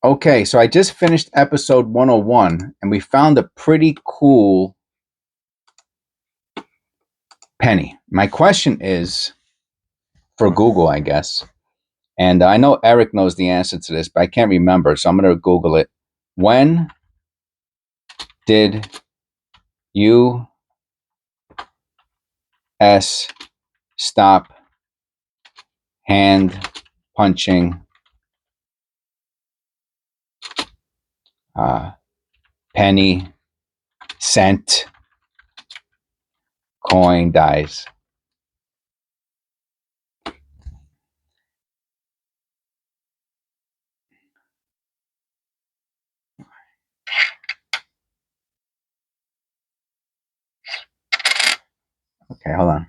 Okay, so I just finished episode 101, and we found a pretty cool penny. My question is for Google, I guess. And I know Eric knows the answer to this, but I can't remember, so I'm going to Google it. When did U.S. stop hand punching penny, cent, coin, dies? Okay, hold on.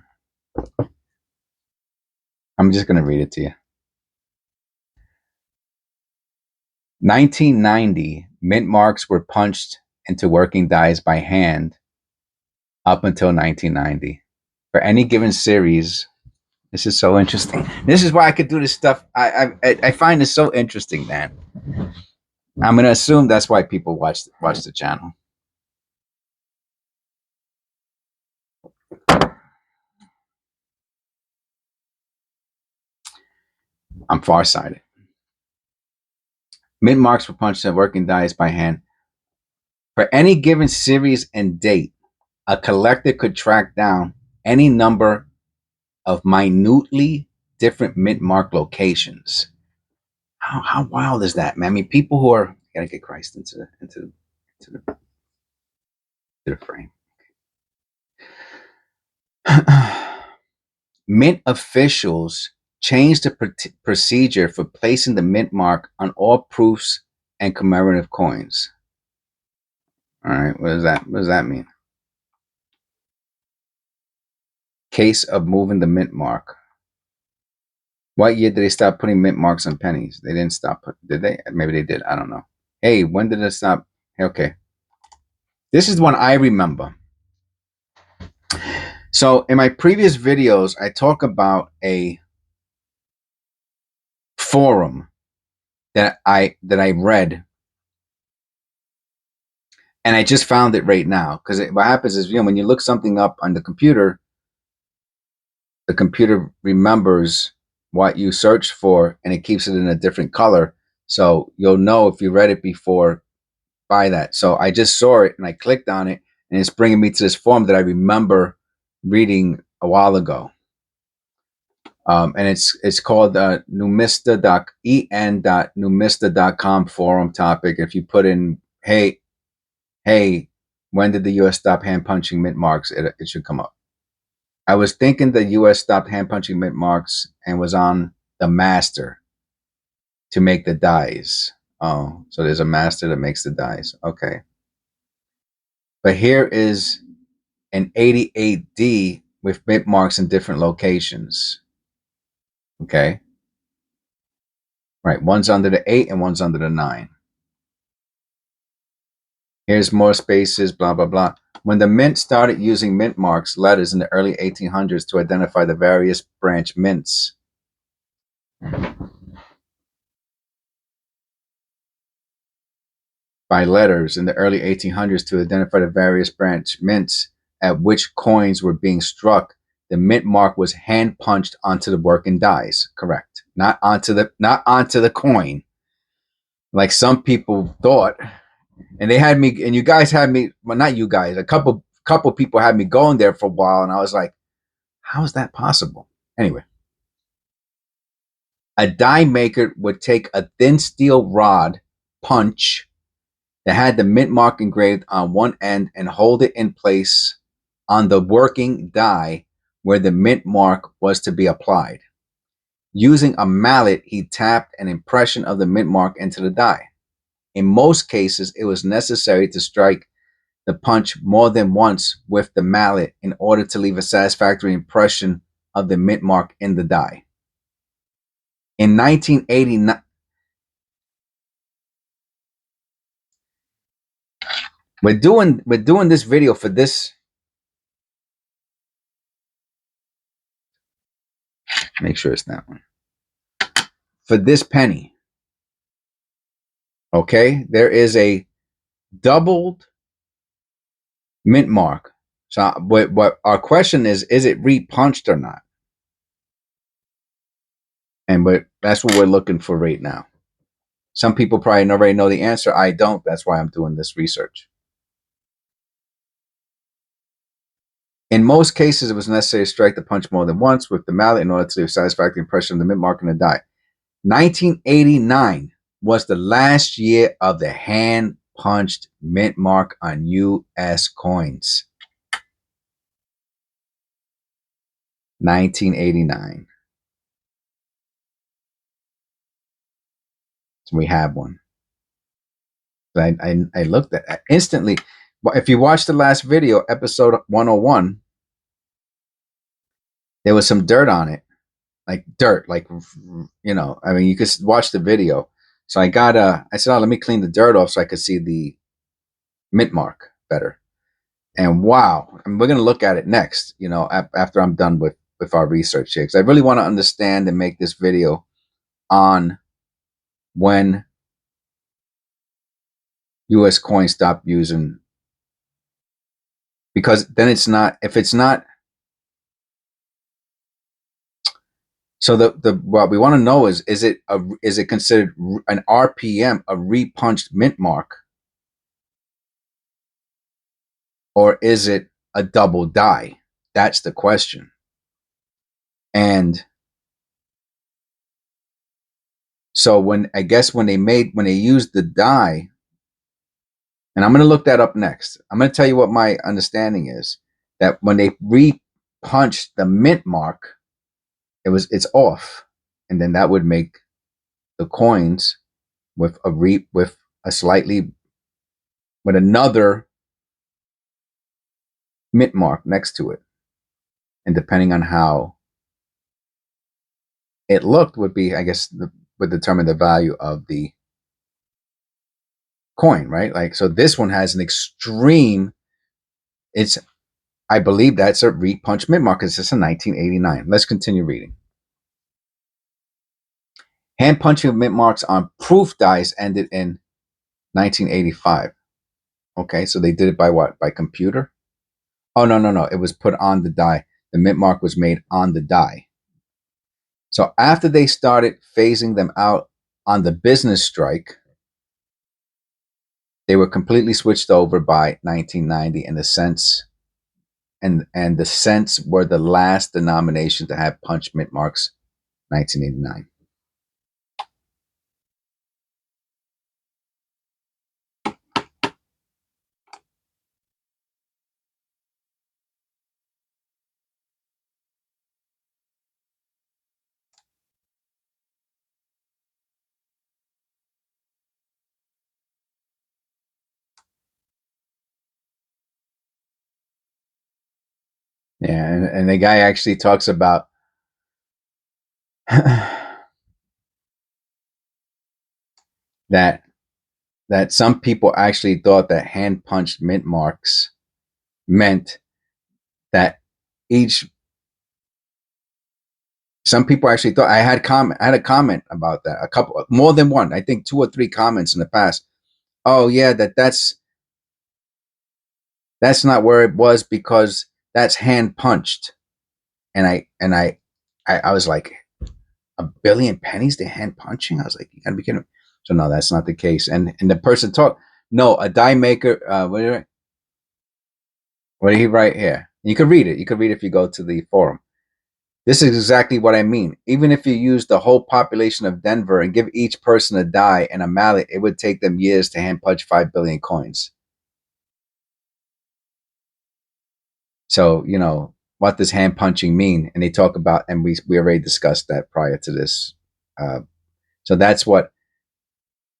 I'm just going to read it to you. 1990, mint marks were punched into working dies by hand up until 1990. For any given series, this is so interesting. This is why I could do this stuff. I find this so interesting, man. I'm gonna assume that's why people watch the channel. I'm farsighted. Mint marks were punched into working dies by hand. For any given series and date, a collector could track down any number of minutely different mint mark locations. How wild is that, man? I mean, people who are gotta get Christ into the frame. Mint officials changed the procedure for placing the mint mark on all proofs and commemorative coins. All right, what does that mean? Case of moving the mint mark. What year did they stop putting mint marks on pennies? They didn't stop. Did they? Maybe they did. I don't know. Hey, when did it stop? Okay. This is the one I remember. So in my previous videos, I talk about a forum that I read, and I just found it right now because what happens is, when you look something up on the computer remembers what you searched for and it keeps it in a different color, so you'll know if you read it before by that. So I just saw it and I clicked on it, and it's bringing me to this forum that I remember reading a while ago. And it's called numista.en.numista.com forum topic. If you put in, hey, when did the U.S. stop hand punching mint marks? It should come up. I was thinking the U.S. stopped hand punching mint marks and was on the master to make the dies. Oh, so there's a master that makes the dies. Okay. But here is an 88D with mint marks in different locations. Okay. Right. One's under the 8 and one's under the 9. Here's more spaces, blah, blah, blah. When the mint started using mint marks letters in the early 1800s to identify the various branch mints. By letters in the early 1800s to identify the various branch mints at which coins were being struck, the mint mark was hand punched onto the working dies. Correct. Not onto the coin, like some people thought. And they had me, and you guys had me, well, not you guys, a couple people had me going there for a while, and I was like, how is that possible? Anyway, a die maker would take a thin steel rod punch that had the mint mark engraved on one end and hold it in place on the working die where the mint mark was to be applied. Using a mallet, he tapped an impression of the mint mark into the die. In most cases, it was necessary to strike the punch more than once with the mallet in order to leave a satisfactory impression of the mint mark in the die. In 1989, we're doing this video for this. Make sure it's that one. For this penny. Okay, there is a doubled mint mark. So what our question is it repunched or not? But that's what we're looking for right now. Some people probably already know the answer. I don't. That's why I'm doing this research. In most cases, it was necessary to strike the punch more than once with the mallet in order to leave a satisfactory impression of the mint mark in the die. 1989 was the last year of the hand punched mint mark on U.S. coins. 1989. So we have one. I looked at instantly. If you watch the last video, episode 101, there was some dirt on it, like dirt, like, I mean, you could watch the video. So I said, oh, let me clean the dirt off so I could see the mint mark better. And wow, and we're going to look at it next, after I'm done with our research here, because I really want to understand and make this video on when U.S. coins stop using, because then it's not, if it's not, so the what we want to know is it considered an RPM, a repunched mint mark, or is it a double die? That's the question. And so when they used the die, and I'm going to look that up next. I'm going to tell you what my understanding is, that when they repunched the mint mark, it's off, and then that would make the coins with another mint mark next to it, and depending on how it looked would be, I guess, would determine the value of the coin, right? Like, so this one has an extreme. I believe that's a repunch mint mark. It's just a 1989. Let's continue reading. Hand punching of mint marks on proof dies ended in 1985. Okay, so they did it by what? By computer? Oh, no. It was put on the die. The mint mark was made on the die. So after they started phasing them out on the business strike, they were completely switched over by 1990, and the cents were the last denomination to have punch mint marks, 1989. Yeah, and the guy actually talks about that some people actually thought that hand punched mint marks meant that each. Some people actually thought, I had a comment about that, a couple, more than one, I think 2 or 3 comments in the past. Oh yeah, that's not where it was, because that's hand punched. And I was like, a billion pennies to hand punching? I was like, you gotta be kidding me. So no, that's not the case. And the person talked, no, a die maker, what did he write here? You could read it. You could read it if you go to the forum. This is exactly what I mean. Even if you use the whole population of Denver and give each person a die and a mallet, it would take them years to hand punch 5 billion coins. So, what does hand punching mean? And they talk about, and we already discussed that prior to this. So that's what,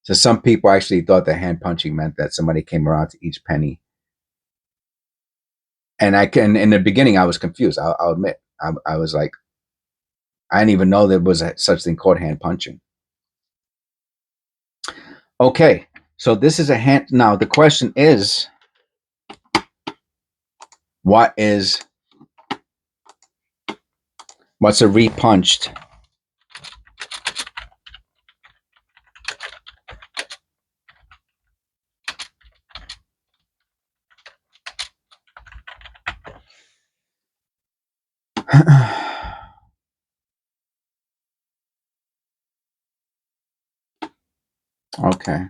so some people actually thought that hand punching meant that somebody came around to each penny. And in the beginning, I was confused. I'll admit, I was like, I didn't even know there was such thing called hand punching. Okay, so this is a hand. Now the question is, what's a repunched Okay.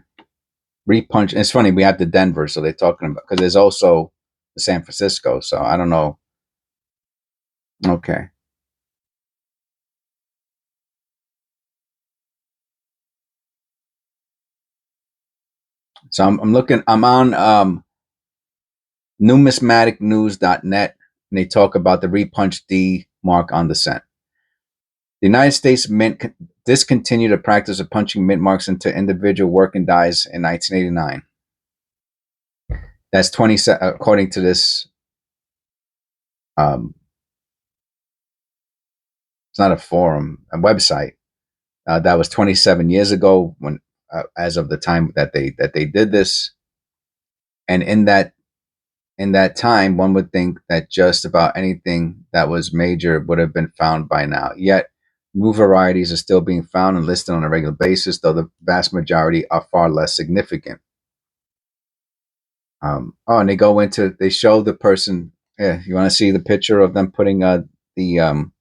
Repunch. It's funny. We have the Denver, so they're talking about, because there's also the San Francisco. So I don't know. Okay. So I'm looking. I'm on numismaticnews.net, and they talk about the Repunched D mark on the cent. The United States Mint discontinued the practice of punching mint marks into individual working dies in 1989. That's 20, according to this. It's not a forum, a website. That was 27 years ago, when, as of the time that they did this, and in that time, one would think that just about anything that was major would have been found by now. Yet, new varieties are still being found and listed on a regular basis, though the vast majority are far less significant. And they show the person. Yeah, you want to see the picture of them putting the um,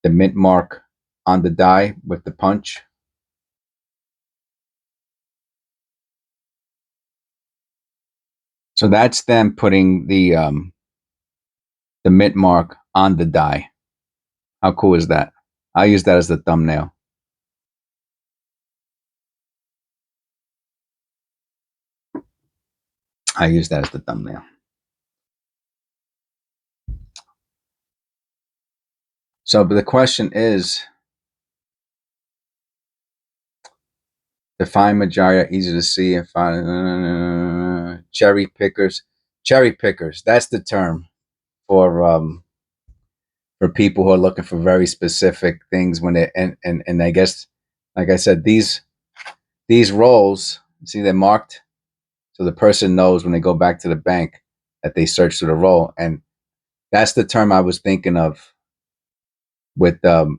the mint mark on the die with the punch? So that's them putting the mint mark on the die. How cool is that? I use that as the thumbnail. I use that as the thumbnail. So, but the question is, define majority, easy to see and find. Cherry pickers. Cherry pickers. That's the term for people who are looking for very specific things when they and I guess, like I said, these rolls, see, they're marked, so the person knows when they go back to the bank that they search through the roll, and that's the term I was thinking of with that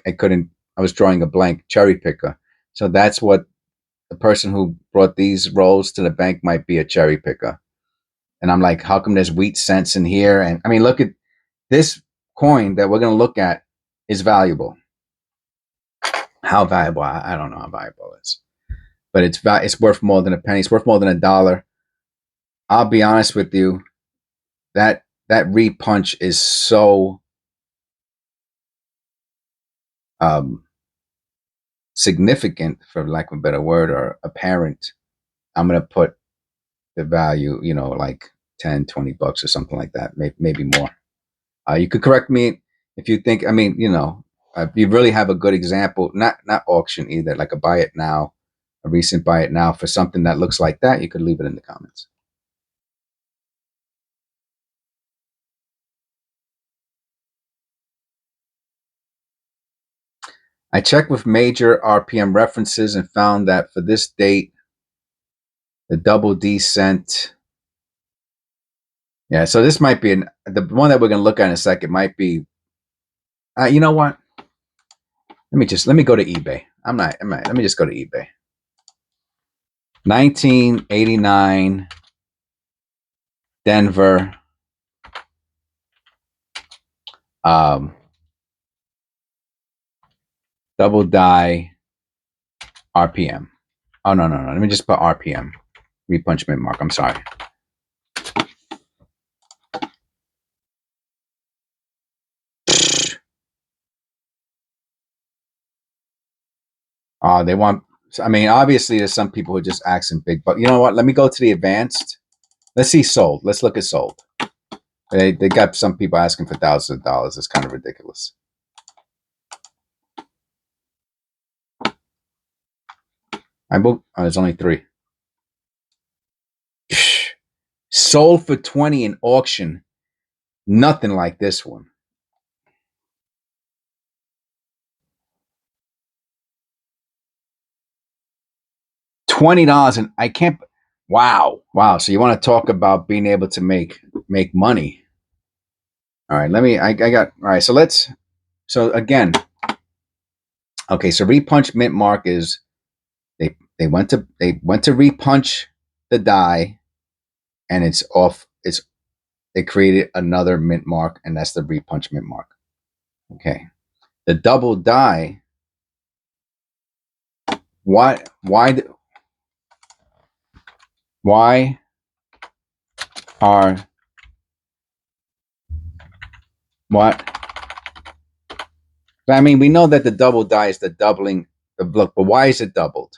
I couldn't, I was drawing a blank. Cherry picker. So that's what the person who brought these rolls to the bank might be, a cherry picker. And I'm like, how come there's wheat cents in here? And I mean, look at this coin that we're going to look at is valuable. How valuable? I don't know how valuable it is, but it's worth more than a penny. It's worth more than $1. I'll be honest with you. That repunch is so um, significant, for lack of a better word, or apparent. I'm gonna put the value, like 10, $20 or something like that, maybe more. You could correct me if you think. I mean, if you really have a good example, not auction either, like a buy it now, a recent buy it now for something that looks like that, you could leave it in the comments. I checked with major RPM references and found that for this date, the double D cent. Yeah, so this might be the one that we're going to look at in a second. Might be. You know what? Let me go to eBay. Let me just go to eBay. 1989 Denver. Um, Double die RPM. Oh, no, no, no. Let me just put RPM. Repunch mint mark. I'm sorry. They want. I mean, obviously, there's some people who are just asking big, but you know what? Let me go to the advanced. Let's see sold. Let's look at sold. They got some people asking for thousands of dollars. It's kind of ridiculous. There's only 3. Sold for 20 in auction. Nothing like this one. $20, and I can't. Wow, wow. So you want to talk about being able to make money? All right, let me. I got. All right, so let's. So again, okay. So repunch mint mark is they went to repunch the die, and it's off. They created another mint mark, and that's the repunch mint mark. Okay, the double die. Why why are what? I mean, we know that the double die is the doubling the look, but why is it doubled?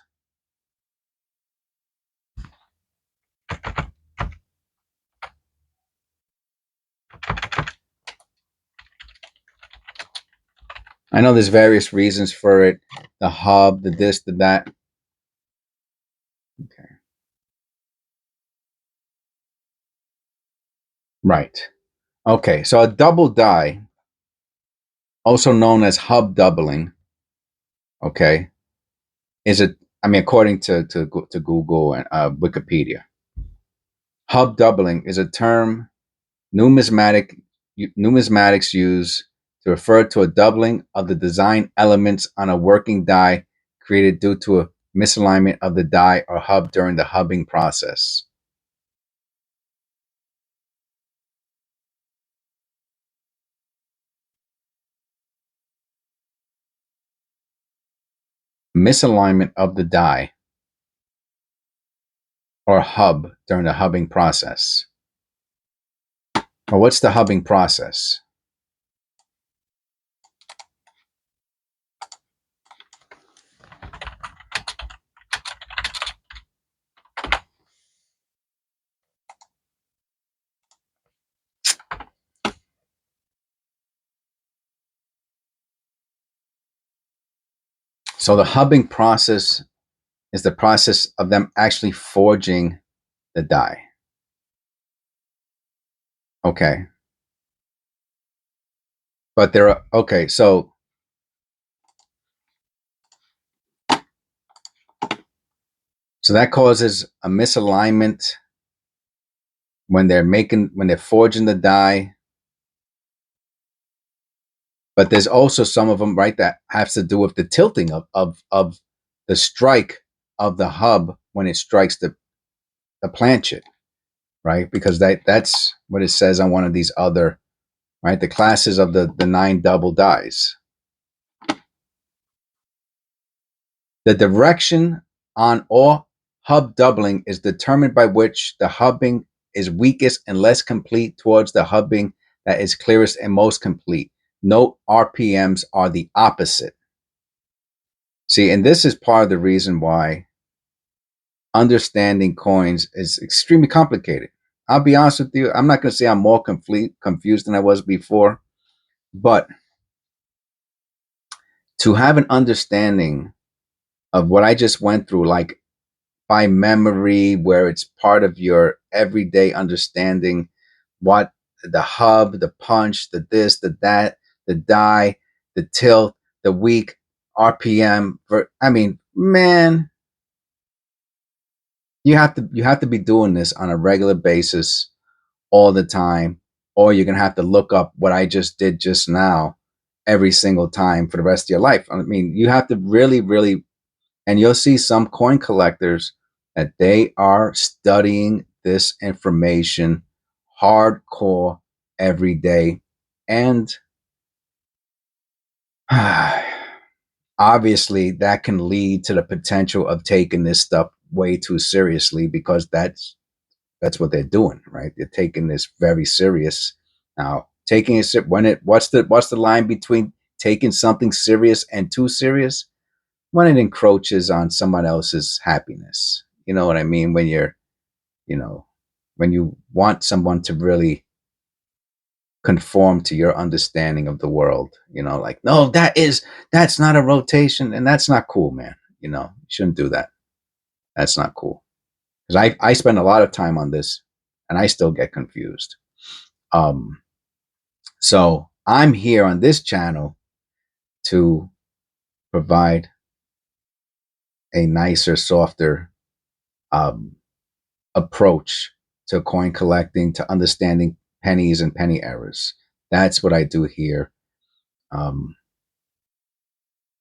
I know there's various reasons for it. The hub, the this, the that. Okay. Right. Okay. So a double die, also known as hub doubling, okay, is a I mean, according to Google and Wikipedia, hub doubling is a term numismatics use to refer to a doubling of the design elements on a working die created due to a misalignment of the die or hub during the hubbing process. Misalignment of the die or hub during the hubbing process. Well, what's the hubbing process? So the hubbing process is the process of them actually forging the die. Okay. But there are okay, so that causes a misalignment when they're forging the die. But there's also some of them, right, that has to do with the tilting of the strike of the hub when it strikes the planchet, right? Because that's what it says on one of these other, right, the classes of the 9 double dies. The direction on all hub doubling is determined by which the hubbing is weakest and less complete towards the hubbing that is clearest and most complete. Note RPMs are the opposite. See, and this is part of the reason why understanding coins is extremely complicated. I'll be honest with you, I'm not going to say I'm more confused than I was before, but to have an understanding of what I just went through, like by memory, where it's part of your everyday understanding, what the hub, the punch, the this, the that, the die, the tilt, the weak, RPM. I mean, man, you have to be doing this on a regular basis all the time, or you're gonna have to look up what I just did just now every single time for the rest of your life. I mean, you have to really, really, and you'll see some coin collectors that they are studying this information hardcore every day. And obviously that can lead to the potential of taking this stuff way too seriously, because that's what they're doing, right? They're taking this very serious. Now, taking it what's the line between taking something serious and too serious? When it encroaches on someone else's happiness. You know what I mean? You know, when you want someone to really conform to your understanding of the world, like, no, that's not a rotation, and that's not cool, man. You shouldn't do that. That's not cool. Because I spend a lot of time on this, and I still get confused. Um, so I'm here on this channel to provide a nicer, softer um, approach to coin collecting, to understanding pennies and penny errors. That's what I do here. Um,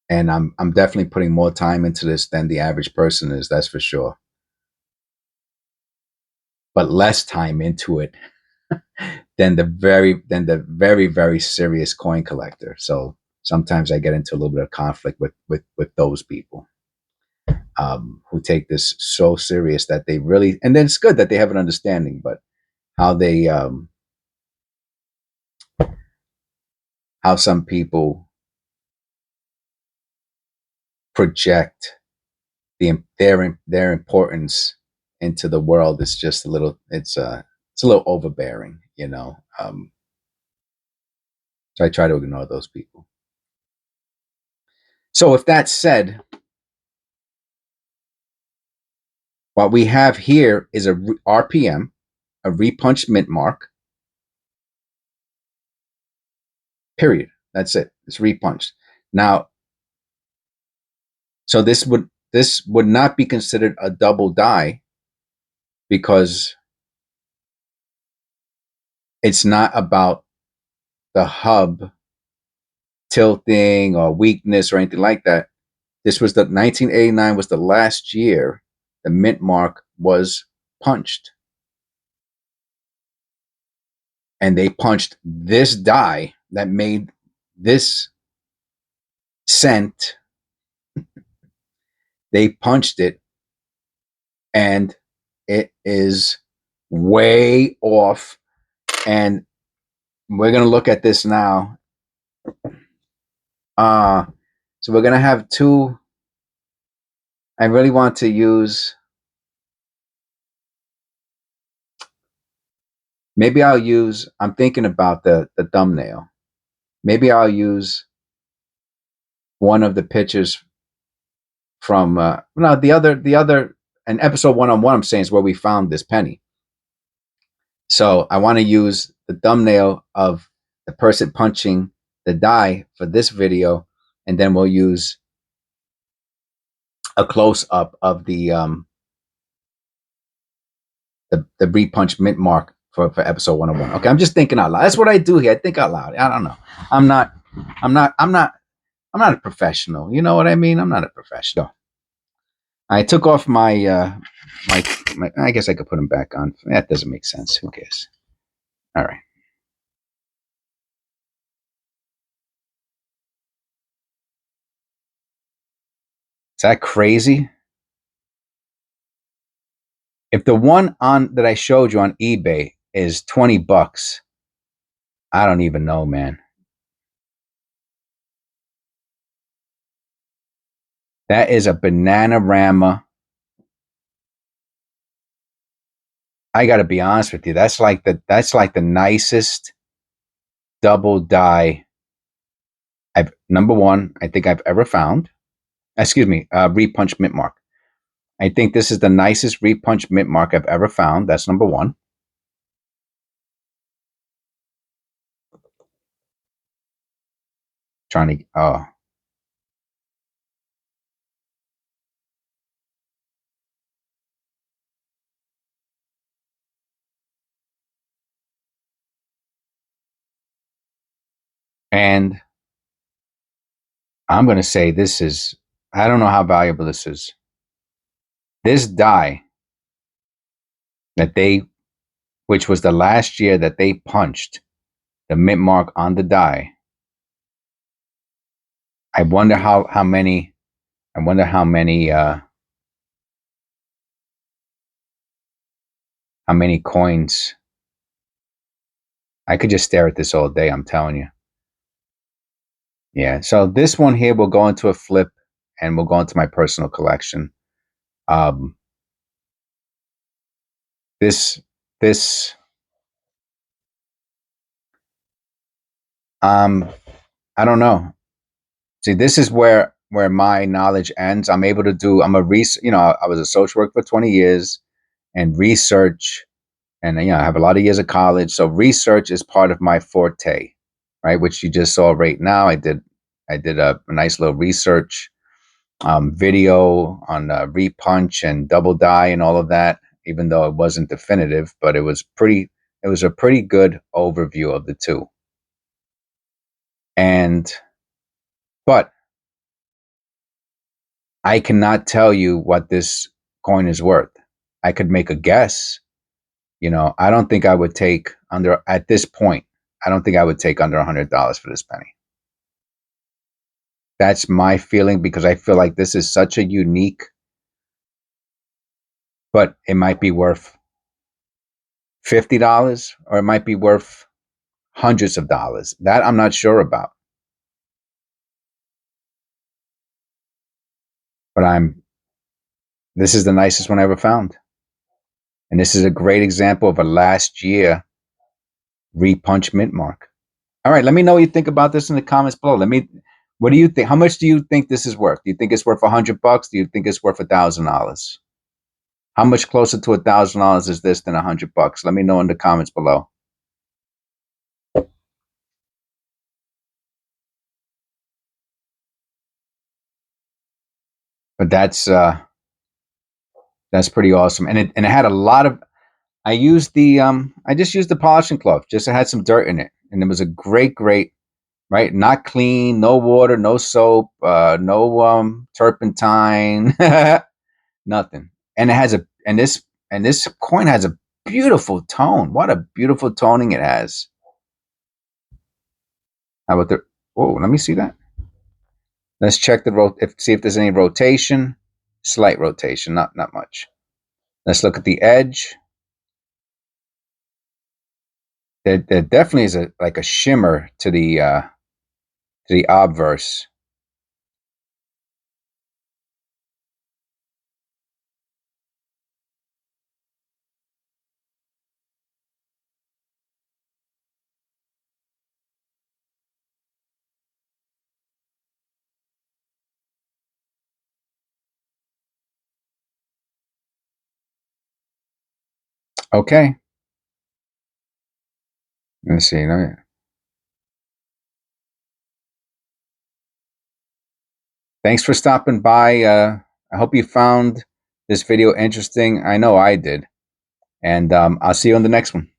and I'm definitely putting more time into this than the average person is, that's for sure. But less time into it than the very, very serious coin collector. So sometimes I get into a little bit of conflict with those people. who take this so serious that they really, and then it's good that they have an understanding, but how they, how some people project their importance into the world is just a little, it's a little overbearing, you know. So I try to ignore those people. So with that said, what we have here is a RPM, a repunched mint mark. Period. That's it. It's repunched. Now, so this would not be considered a double die because it's not about the hub tilting or weakness or anything like that. This was the 1989 was the last year the mint mark was punched. And they punched this die that made this cent. They punched it, and it is way off. And we're going to look at this now. So we're going to have two. I really want to use, maybe I'll use, I'm thinking about the thumbnail. Maybe I'll use one of the pictures from, no, the other, and episode 101, I'm saying, is where we found this penny. So I want to use the thumbnail of the person punching the die for this video, and then we'll use a close up of the repunch mint mark for episode 101. Okay, I'm just thinking out loud. That's what I do here. I think out loud. I don't know. I'm not a professional. You know what I mean? I'm not a professional. I took off my I guess I could put them back on. That doesn't make sense. Who cares? All right. Is that crazy? If the one on that I showed you on eBay is $20, I don't even know, man. That is a Bananarama. I got to be honest with you. That's like the nicest double die number one, I think I've ever found. Excuse me, repunch mint mark. I think this is the nicest repunch mint mark I've ever found. That's number one. Trying to, and I'm going to say this is, I don't know how valuable this is. This die that which was the last year that they punched the mint mark on the die. I wonder how many coins. I could just stare at this all day, I'm telling you. Yeah, so this one here will go into a flip and will go into my personal collection. This I don't know. See, this is where my knowledge ends. I'm able to do, I was a social worker for 20 years and research, and I have a lot of years of college. So research is part of my forte, right? Which you just saw right now. I did a nice little research video on repunch and double die and all of that, even though it wasn't definitive, but it was a pretty good overview of the two. But I cannot tell you what this coin is worth. I could make a guess. I don't think I would take at this point, I don't think I would take under $100 for this penny. That's my feeling, because I feel like this is such a unique but it might be worth $50 or it might be worth hundreds of dollars. That I'm not sure about. But this is the nicest one I ever found. And this is a great example of a last year repunch mint mark. All right, let me know what you think about this in the comments below. What do you think? How much do you think this is worth? Do you think it's worth $100? Do you think it's worth $1,000? How much closer to $1,000 is this than $100? Let me know in the comments below. But that's pretty awesome, and it had a lot of. I just used the polishing cloth. Just it had some dirt in it, and it was a great, right? Not clean, no water, no soap, no turpentine, nothing. And it has this coin has a beautiful tone. What a beautiful toning it has. How about the? Oh, let me see that. Let's check see if there's any rotation. Slight rotation, not much. Let's look at the edge. There definitely is a shimmer to the obverse. Okay. Let's see. Thanks for stopping by. I hope you found this video interesting. I know I did. And I'll see you on the next one.